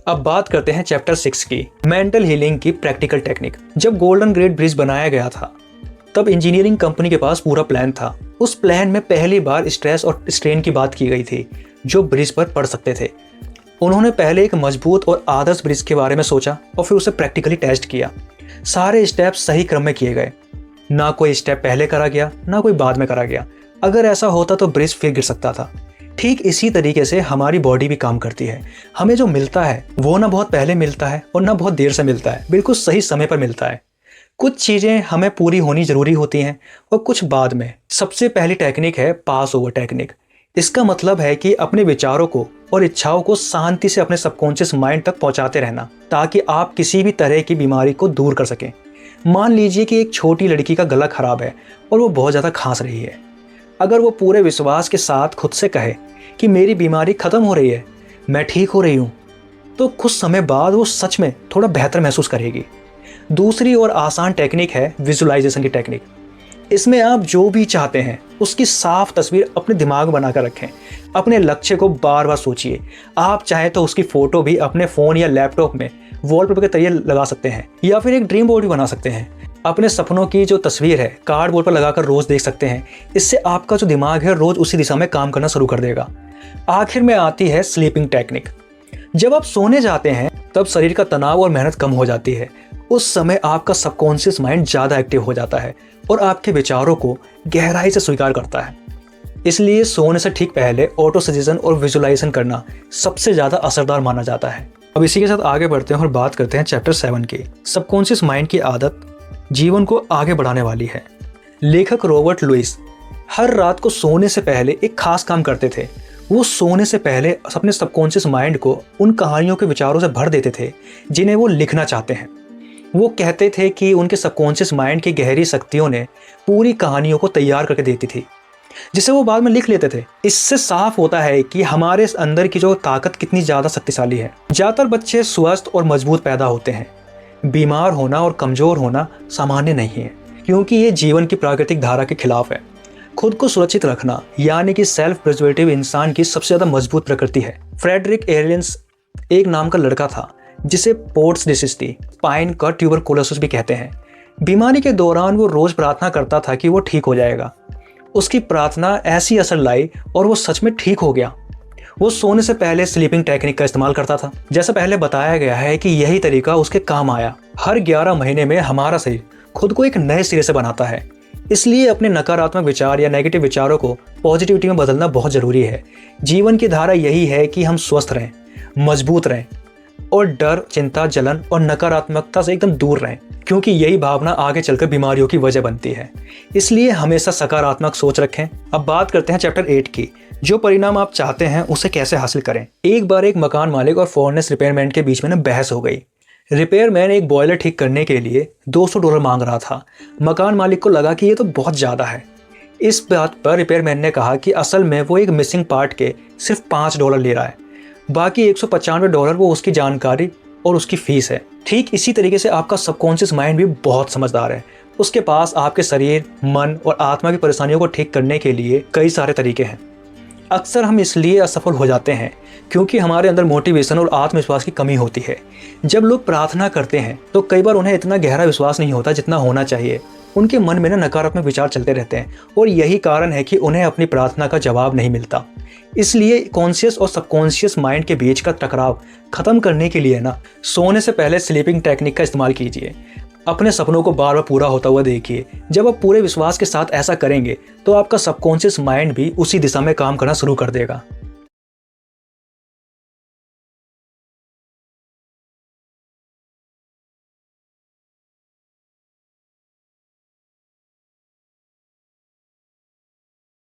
अब बात करते हैं चैप्टर 6 की, मेंटल हीलिंग की प्रैक्टिकल टेक्निक। जब गोल्डन गेट ब्रिज बनाया गया था तब इंजीनियरिंग कंपनी के पास पूरा प्लान था। उस प्लान में पहली बार स्ट्रेस और स्ट्रेन की बात की गई थी जो ब्रिज पर पड़ सकते थे। उन्होंने पहले एक मजबूत और आदर्श ब्रिज के बारे में सोचा और फिर उसे प्रैक्टिकली टेस्ट किया। सारे स्टेप सही क्रम में किए गए, ना कोई स्टेप पहले करा गया ना कोई बाद में करा गया। अगर ऐसा होता तो ब्रिज फिर गिर सकता था। ठीक इसी तरीके से हमारी बॉडी भी काम करती है। हमें जो मिलता है वो ना बहुत पहले मिलता है और ना बहुत देर से मिलता है, बिल्कुल सही समय पर मिलता है। कुछ चीज़ें हमें पूरी होनी जरूरी होती हैं और कुछ बाद में। सबसे पहली टेक्निक है पास ओवर टेक्निक। इसका मतलब है कि अपने विचारों को और इच्छाओं को शांति से अपने सबकॉन्शियस माइंड तक पहुंचाते रहना, ताकि आप किसी भी तरह की बीमारी को दूर कर सकें। मान लीजिए कि एक छोटी लड़की का गला खराब है और वो बहुत ज़्यादा खांस रही है। अगर वो पूरे विश्वास के साथ खुद से कहे कि मेरी बीमारी ख़त्म हो रही है, मैं ठीक हो रही हूँ, तो कुछ समय बाद वो सच में थोड़ा बेहतर महसूस करेगी। दूसरी और आसान टेक्निक है विजुअलाइजेशन की टेक्निक। इसमें आप जो भी चाहते हैं उसकी साफ तस्वीर अपने दिमाग में बनाकर रखें। अपने लक्ष्य को बार बार सोचिए। आप चाहें तो उसकी फ़ोटो भी अपने फ़ोन या लैपटॉप में वॉलपेपर के तरीके लगा सकते हैं, या फिर एक ड्रीम बोर्ड भी बना सकते हैं। अपने सपनों की जो तस्वीर है कार्डबोर्ड पर लगाकर रोज़ देख सकते हैं। इससे आपका जो दिमाग है रोज़ उसी दिशा में काम करना शुरू कर देगा। आखिर में आती है स्लीपिंग टेक्निक। जब आप सोने जाते हैं तब शरीर का तनाव और मेहनत कम हो जाती है। उस समय आपका सबकॉन्शियस माइंड ज़्यादा एक्टिव हो जाता है और आपके विचारों को गहराई से स्वीकार करता है। इसलिए सोने से ठीक पहले ऑटो सजेशन और विजुअलाइजेशन करना सबसे ज़्यादा असरदार माना जाता है। अब इसी के साथ आगे बढ़ते हैं और बात करते हैं चैप्टर 7 की। सबकॉन्शियस माइंड की आदत जीवन को आगे बढ़ाने वाली है। लेखक रॉबर्ट लुइस हर रात को सोने से पहले एक खास काम करते थे। वो सोने से पहले अपने सबकॉन्शियस माइंड को उन कहानियों के विचारों से भर देते थे जिन्हें वो लिखना चाहते हैं। वो कहते थे कि उनके सबकॉन्शियस माइंड की गहरी शक्तियों ने पूरी कहानियों को तैयार करके देती थी, जिसे वो बाद में लिख लेते थे। इससे साफ होता है कि हमारे अंदर की जो ताकत कितनी ज़्यादा शक्तिशाली है। ज़्यादातर बच्चे स्वस्थ और मजबूत पैदा होते हैं। बीमार होना और कमज़ोर होना सामान्य नहीं है, क्योंकि ये जीवन की प्राकृतिक धारा के खिलाफ है। खुद को सुरक्षित रखना यानी कि सेल्फ प्रिजर्वेटिव इंसान की सबसे ज़्यादा मजबूत प्रकृति है। फ्रेडरिक एलियंस एक नाम का लड़का था जिसे पोर्ट्स डिसीज थी। पाइन का ट्यूबरकुलोसिस भी कहते हैं। बीमारी के दौरान वो रोज़ प्रार्थना करता था कि वो ठीक हो जाएगा। उसकी प्रार्थना ऐसी असर लाई और वो सच में ठीक हो गया। वो सोने से पहले स्लीपिंग टेक्निक का इस्तेमाल करता था। जैसा पहले बताया गया है कि यही तरीका उसके काम आया। हर 11 महीने में हमारा शरीर खुद को एक नए सिरे से बनाता है। इसलिए अपने नकारात्मक विचार या नेगेटिव विचारों को पॉजिटिविटी में बदलना बहुत ज़रूरी है। जीवन की धारा यही है कि हम स्वस्थ रहें, मजबूत रहें और डर, चिंता, जलन और नकारात्मकता से एकदम दूर रहें, क्योंकि यही भावना आगे चलकर बीमारियों की वजह बनती है। इसलिए हमेशा सकारात्मक सोच रखें। अब बात करते हैं चैप्टर 8 की। जो परिणाम आप चाहते हैं उसे कैसे हासिल करें। एक बार एक मकान मालिक और फर्नेस रिपेयरमैन के बीच में ना बहस हो गई। रिपेयरमैन एक बॉयलर ठीक करने के लिए $200 मांग रहा था। मकान मालिक को लगा कि ये तो बहुत ज़्यादा है। इस बात पर रिपेयरमैन ने कहा कि असल में वो एक मिसिंग पार्ट के सिर्फ $5 ले रहा है, बाकी $195 वो उसकी जानकारी और उसकी फीस है। ठीक इसी तरीके से आपका सबकॉन्शियस माइंड भी बहुत समझदार है। उसके पास आपके शरीर, मन और आत्मा की परेशानियों को ठीक करने के लिए कई सारे तरीके हैं। अक्सर हम इसलिए असफल हो जाते हैं क्योंकि हमारे अंदर मोटिवेशन और आत्मविश्वास की कमी होती है। जब लोग प्रार्थना करते हैं तो कई बार उन्हें इतना गहरा विश्वास नहीं होता जितना होना चाहिए। उनके मन में नकारात्मक विचार चलते रहते हैं और यही कारण है कि उन्हें अपनी प्रार्थना का जवाब नहीं मिलता। इसलिए कॉन्शियस और सबकॉन्शियस माइंड के बीच का टकराव खत्म करने के लिए सोने से पहले स्लीपिंग टेक्निक का इस्तेमाल कीजिए। अपने सपनों को बार बार पूरा होता हुआ देखिए। जब आप पूरे विश्वास के साथ ऐसा करेंगे तो आपका सबकॉन्शियस माइंड भी उसी दिशा में काम करना शुरू कर देगा।